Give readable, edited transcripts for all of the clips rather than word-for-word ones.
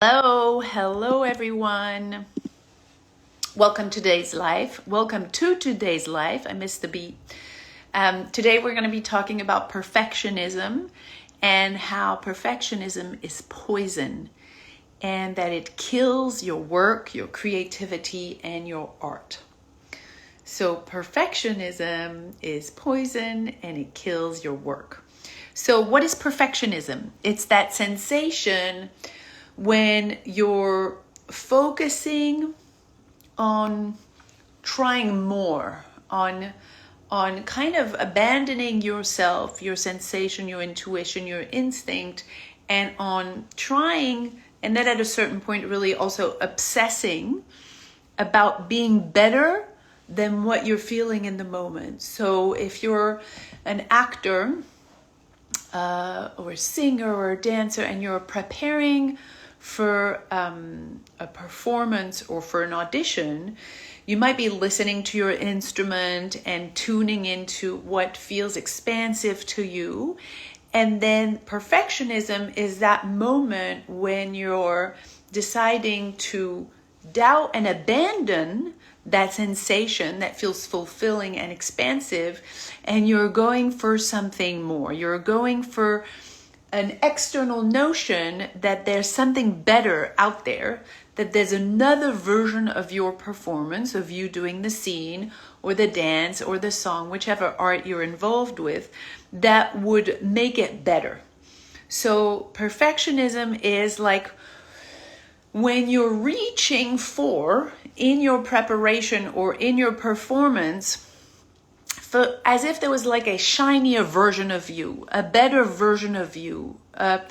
Hello everyone. Welcome to today's live. Welcome to today's live. I missed the beat. Today we're going to be talking about perfectionism and how perfectionism is poison and that it kills your work, your creativity, and your art. So perfectionism is poison and it kills your work. So what is perfectionism? It's that sensation when you're focusing on trying more, on kind of abandoning yourself, your sensation, your intuition, your instinct, and on trying, and then at a certain point really also obsessing about being better than what you're feeling in the moment. So if you're an actor or a singer or a dancer and you're preparing for a performance or for an audition, you might be listening to your instrument and tuning into what feels expansive to you. And then perfectionism is that moment when you're deciding to doubt and abandon that sensation that feels fulfilling and expansive, and you're going for something more. You're going for an external notion that there's something better out there, that there's another version of your performance, of you doing the scene or the dance or the song, whichever art you're involved with, that would make it better. So perfectionism is like when you're reaching for, in your preparation or in your performance, as if there was like a shinier version of you, a better version of you, a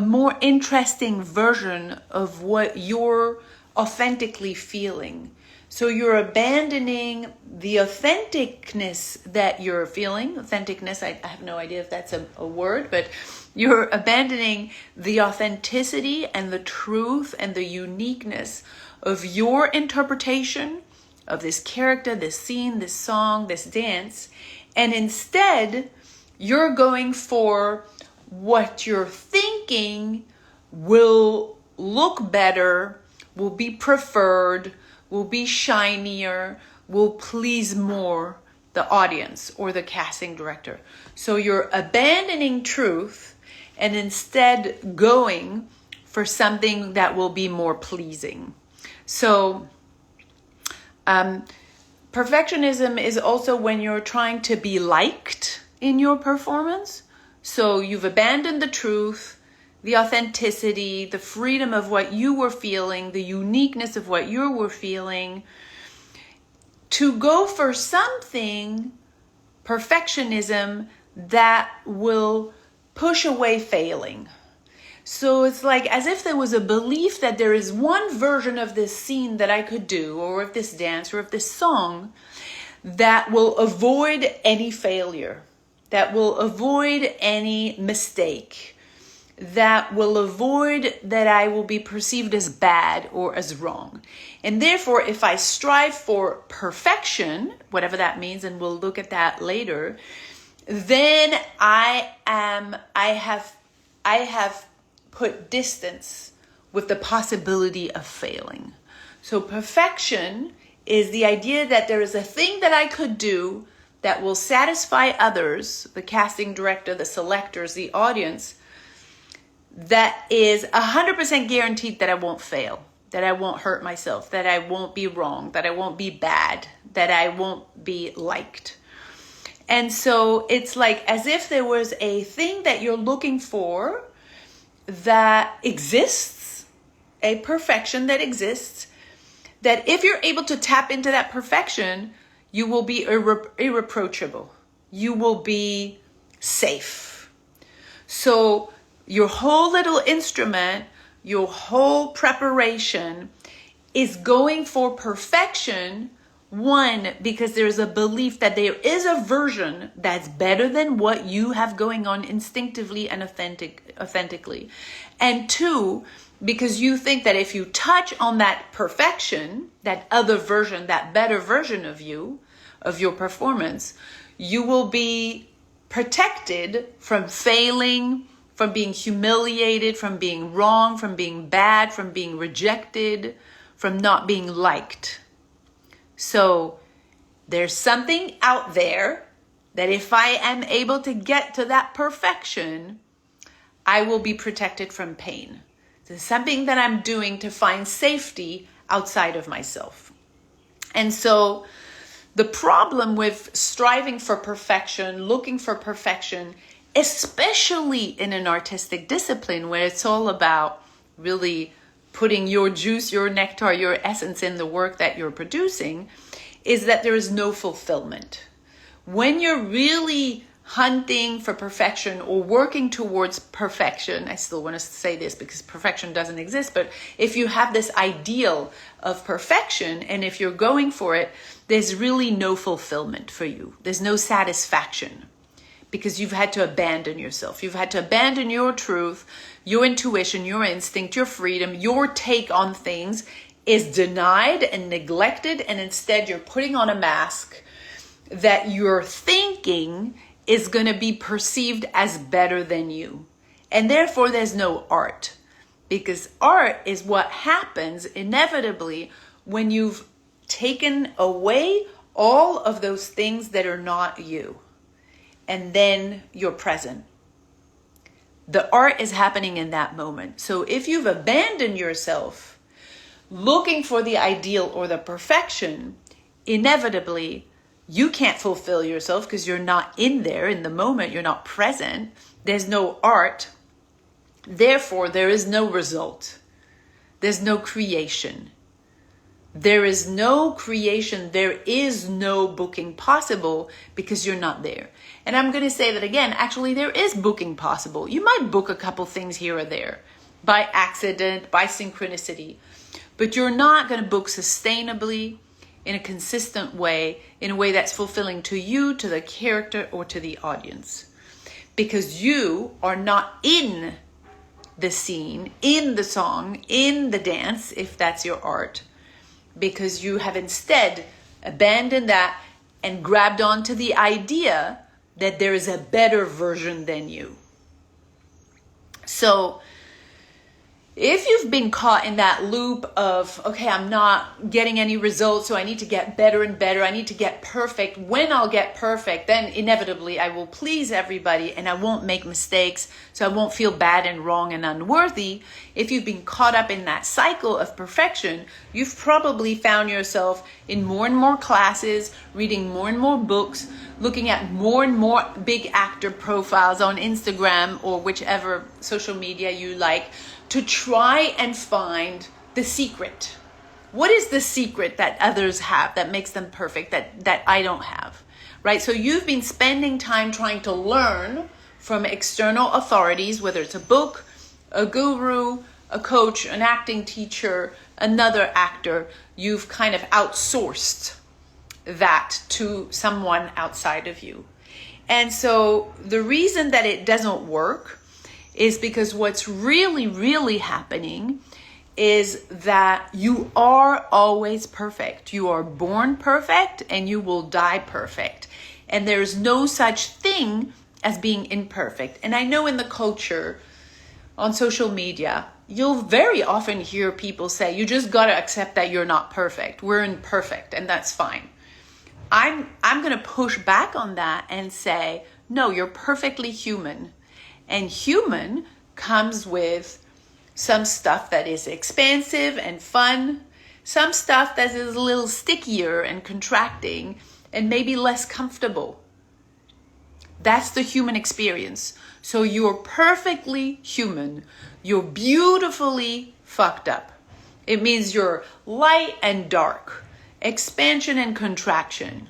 more interesting version of what you're authentically feeling. So you're abandoning the authenticness that you're feeling. Authenticness, I have no idea if that's a word, but you're abandoning the authenticity and the truth and the uniqueness of your interpretation of this character, this scene, this song, this dance, and instead you're going for what you're thinking will look better, will be preferred, will be shinier, will please more the audience or the casting director. So you're abandoning truth and instead going for something that will be more pleasing. So perfectionism is also when you're trying to be liked in your performance. So you've abandoned the truth, the authenticity, the freedom of what you were feeling, the uniqueness of what you were feeling, to go for something, perfectionism, that will push away failing. So it's like as if there was a belief that there is one version of this scene that I could do, or of this dance, or of this song, that will avoid any failure, that will avoid any mistake, that will avoid that I will be perceived as bad or as wrong. And therefore, if I strive for perfection, whatever that means, and we'll look at that later, then I have put distance with the possibility of failing. So perfection is the idea that there is a thing that I could do that will satisfy others, the casting director, the selectors, the audience, that is 100% guaranteed that I won't fail, that I won't hurt myself, that I won't be wrong, that I won't be bad, that I won't be liked. And so it's like as if there was a thing that you're looking for that exists, a perfection that exists, that if you're able to tap into that perfection, you will be irreproachable. You will be safe. So your whole little instrument, your whole preparation is going for perfection. One, because there's a belief that there is a version that's better than what you have going on instinctively and authentically. And two, because you think that if you touch on that perfection, that other version, that better version of you, of your performance, you will be protected from failing, from being humiliated, from being wrong, from being bad, from being rejected, from not being liked. So there's something out there that if I am able to get to that perfection, I will be protected from pain. There's something that I'm doing to find safety outside of myself. And so the problem with striving for perfection, looking for perfection, especially in an artistic discipline where it's all about really putting your juice, your nectar, your essence in the work that you're producing, is that there is no fulfillment. When you're really hunting for perfection or working towards perfection, I still want to say this because perfection doesn't exist, but if you have this ideal of perfection and if you're going for it, there's really no fulfillment for you. There's no satisfaction because you've had to abandon yourself. You've had to abandon your truth, your intuition, your instinct, your freedom, your take on things is denied and neglected, and instead you're putting on a mask that you're thinking is going to be perceived as better than you. And therefore there's no art, because art is what happens inevitably when you've taken away all of those things that are not you. And then you're present. The art is happening in that moment. So if you've abandoned yourself looking for the ideal or the perfection, inevitably you can't fulfill yourself because you're not in there in the moment. You're not present. There's no art. Therefore, there is no result. There's no creation. There is no creation. There is no booking possible because you're not there. And I'm going to say that again. Actually, there is booking possible. You might book a couple things here or there by accident, by synchronicity, but you're not going to book sustainably in a consistent way, in a way that's fulfilling to you, to the character, or to the audience. Because you are not in the scene, in the song, in the dance, if that's your art. Because you have instead abandoned that and grabbed onto the idea that there is a better version than you. So if you've been caught in that loop of, okay, I'm not getting any results, so I need to get better and better, I need to get perfect. When I'll get perfect, then inevitably I will please everybody and I won't make mistakes, so I won't feel bad and wrong and unworthy. If you've been caught up in that cycle of perfection, you've probably found yourself in more and more classes, reading more and more books, looking at more and more big actor profiles on Instagram or whichever social media you like, to try and find the secret. What is the secret that others have that makes them perfect, that I don't have, right? So you've been spending time trying to learn from external authorities, whether it's a book, a guru, a coach, an acting teacher, another actor. You've kind of outsourced that to someone outside of you. And so the reason that it doesn't work is because what's really, really happening is that you are always perfect. You are born perfect and you will die perfect. And there's no such thing as being imperfect. And I know in the culture, on social media, you'll very often hear people say, you just got to accept that you're not perfect. We're imperfect and that's fine. I'm going to push back on that and say, no, you're perfectly human. And human comes with some stuff that is expansive and fun, some stuff that is a little stickier and contracting and maybe less comfortable. That's the human experience. So you're perfectly human. You're beautifully fucked up. It means you're light and dark, expansion and contraction,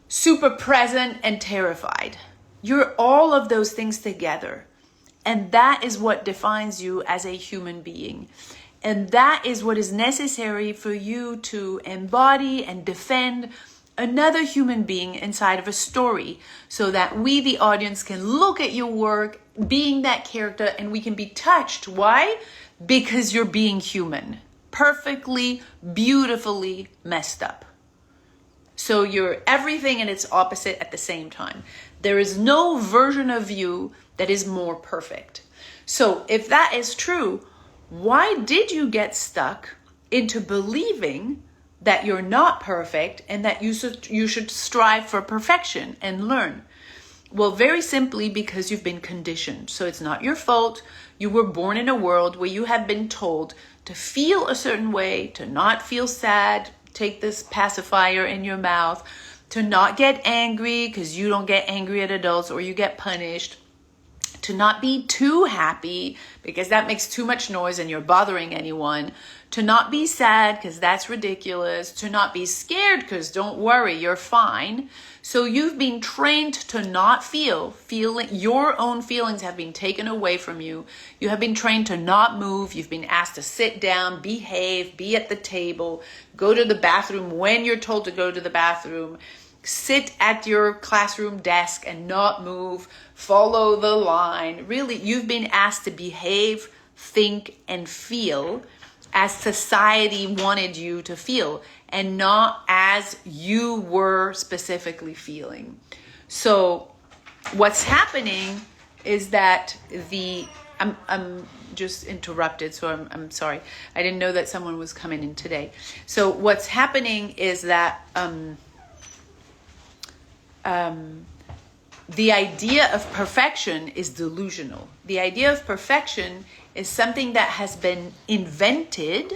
super present and terrified. You're all of those things together. And that is what defines you as a human being. And that is what is necessary for you to embody and defend another human being inside of a story, so that we, the audience, can look at your work, being that character, and we can be touched. Why? Because you're being human. Perfectly, beautifully messed up. So you're everything and its opposite at the same time. There is no version of you that is more perfect. So if that is true, why did you get stuck into believing that you're not perfect and that you should strive for perfection and learn? Well, very simply because you've been conditioned. So it's not your fault. You were born in a world where you have been told to feel a certain way, to not feel sad, take this pacifier in your mouth, to not get angry because you don't get angry at adults or you get punished, to not be too happy because that makes too much noise and you're bothering anyone, to not be sad because that's ridiculous, to not be scared because don't worry, you're fine. So you've been trained to not feel. Your own feelings have been taken away from you. You have been trained to not move. You've been asked to sit down, behave, be at the table, go to the bathroom when you're told to go to the bathroom, sit at your classroom desk and not move, follow the line. Really, you've been asked to behave, think, and feel as society wanted you to feel and not as you were specifically feeling. So what's happening is that I'm just interrupted, so I'm sorry. I didn't know that someone was coming in today. So what's happening is that the idea of perfection is delusional. The idea of perfection is something that has been invented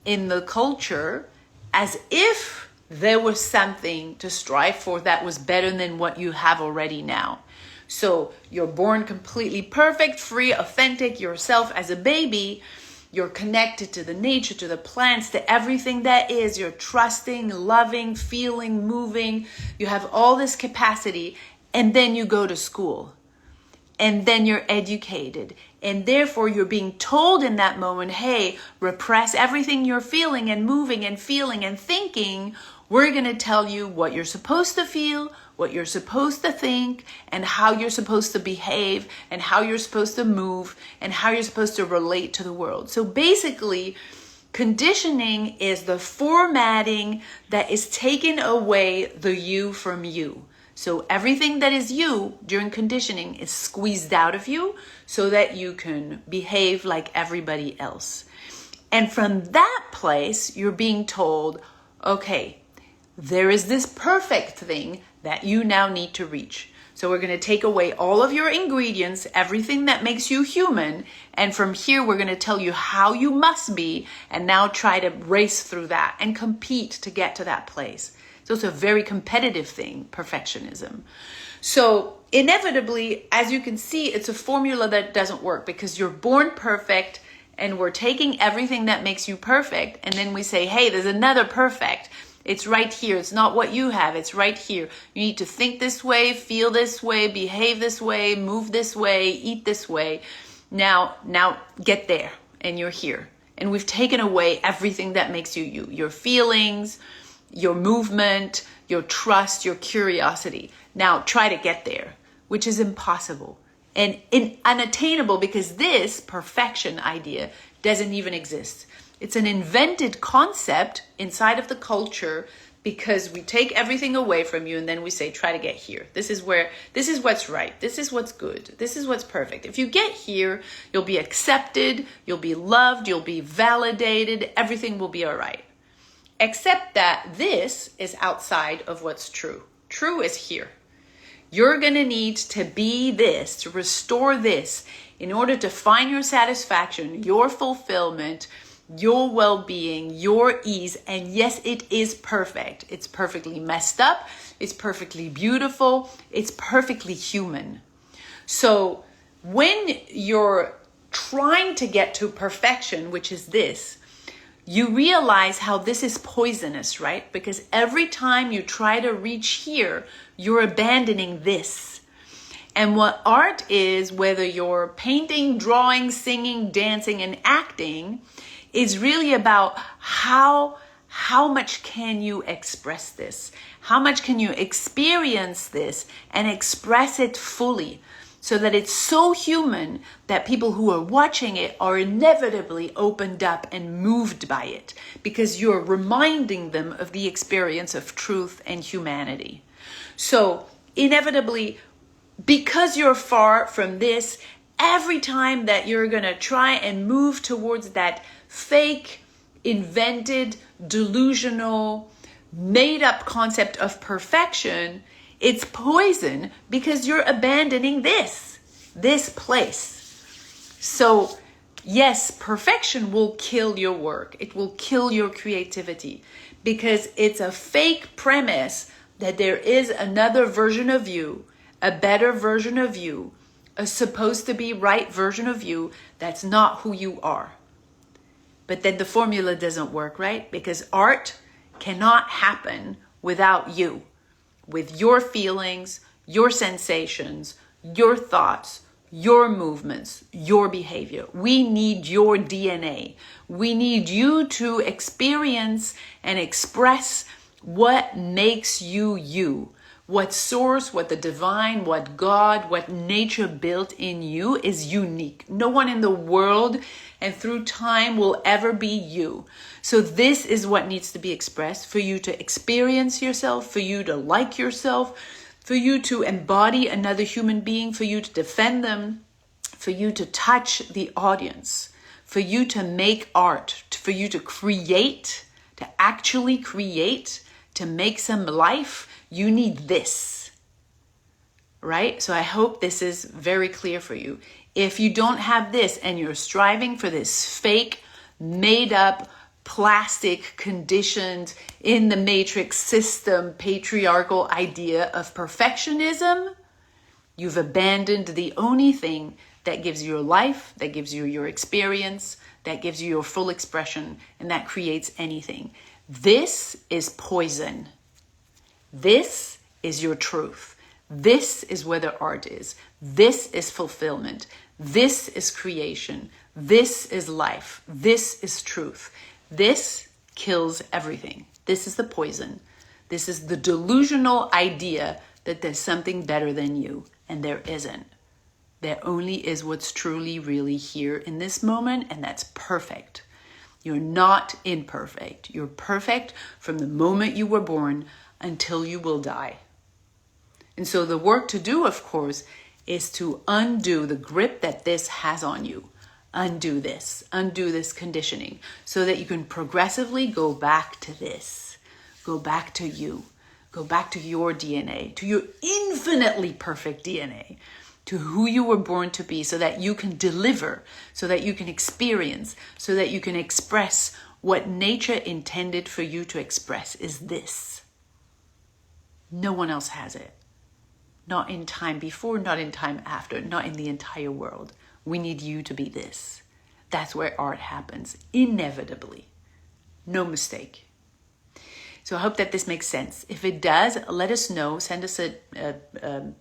in the culture as if there was something to strive for that was better than what you have already now. So you're born completely perfect, free, authentic, yourself as a baby. You're connected to the nature, to the plants, to everything that is. You're trusting, loving, feeling, moving. You have all this capacity. And then you go to school. And then you're educated. And therefore you're being told in that moment, hey, repress everything you're feeling and moving and feeling and thinking. We're going to tell you what you're supposed to feel, what you're supposed to think, and how you're supposed to behave, and how you're supposed to move, and how you're supposed to relate to the world. So basically, conditioning is the formatting that is taking away the you from you. So everything that is you during conditioning is squeezed out of you so that you can behave like everybody else. And from that place, you're being told, okay, there is this perfect thing that you now need to reach. So we're going to take away all of your ingredients, everything that makes you human. And from here, we're going to tell you how you must be and now try to race through that and compete to get to that place. So it's a very competitive thing, perfectionism. So inevitably, as you can see, it's a formula that doesn't work because you're born perfect and we're taking everything that makes you perfect. And then we say, hey, there's another perfect. It's right here. It's not what you have. It's right here. You need to think this way, feel this way, behave this way, move this way, eat this way. Now get there and you're here. And we've taken away everything that makes you you. Your feelings, your movement, your trust, your curiosity. Now try to get there, which is impossible and unattainable because this perfection idea doesn't even exist. It's an invented concept inside of the culture because we take everything away from you and then we say, try to get here. This is what's right. This is what's good. This is what's perfect. If you get here, you'll be accepted, you'll be loved, you'll be validated, everything will be all right. Except that this is outside of what's true. True is here. You're going to need to be this, to restore this in order to find your satisfaction, your fulfillment, your well-being, your ease. And yes, it is perfect. It's perfectly messed up. It's perfectly beautiful. It's perfectly human. So when you're trying to get to perfection, which is this, you realize how this is poisonous, right? Because every time you try to reach here, you're abandoning this. And what art is, whether you're painting, drawing, singing, dancing, and acting, is really about how much can you express this? How much can you experience this and express it fully? So that it's so human that people who are watching it are inevitably opened up and moved by it because you're reminding them of the experience of truth and humanity. So inevitably, because you're far from this, every time that you're going to try and move towards that fake, invented, delusional, made up concept of perfection, it's poison because you're abandoning this place. So yes, perfection will kill your work. It will kill your creativity because it's a fake premise that there is another version of you, a better version of you, a supposed to be right version of you that's not who you are. But then the formula doesn't work, right? Because art cannot happen without you, with your feelings, your sensations, your thoughts, your movements, your behavior. We need your DNA. We need you to experience and express what makes you you. What source, what the divine, what God, what nature built in you is unique. No one in the world and through time will ever be you. So this is what needs to be expressed for you to experience yourself, for you to like yourself, for you to embody another human being, for you to defend them, for you to touch the audience, for you to make art, for you to create, to actually create, to make some life. You need this, right? So I hope this is very clear for you. If you don't have this and you're striving for this fake, made up, plastic, conditioned, in the matrix system, patriarchal idea of perfectionism, you've abandoned the only thing that gives you your life, that gives you your experience, that gives you your full expression, and that creates anything. This is poison. This is your truth. This is where the art is. This is fulfillment. This is creation. This is life. This is truth. This kills everything. This is the poison. This is the delusional idea that there's something better than you, and there isn't. There only is what's truly, really here in this moment, and that's perfect. You're not imperfect. You're perfect from the moment you were born until you will die. And so the work to do, of course, is to undo the grip that this has on you. Undo this conditioning so that you can progressively go back to this. Go back to you. Go back to your DNA, to your infinitely perfect DNA, to who you were born to be so that you can deliver, so that you can experience, so that you can express what nature intended for you to express is this. No one else has it. Not in time before, not in time after, not in the entire world. We need you to be this. That's where art happens, inevitably. No mistake. So I hope that this makes sense. If it does, let us know. Send us a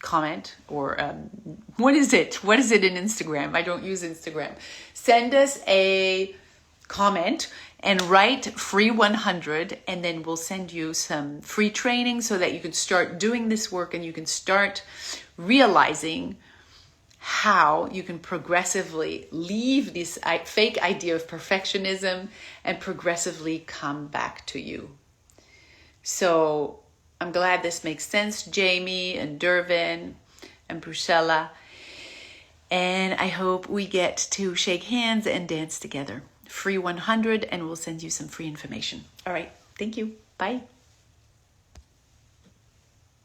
comment or what is it? What is it in Instagram? I don't use Instagram. Send us a comment and write free 100, and then we'll send you some free training so that you can start doing this work and you can start realizing how you can progressively leave this fake idea of perfectionism and progressively come back to you. So I'm glad this makes sense, Jamie and Dervin and Brucella. And I hope we get to shake hands and dance together. Free 100, and we'll send you some free information. All right. Thank you. Bye.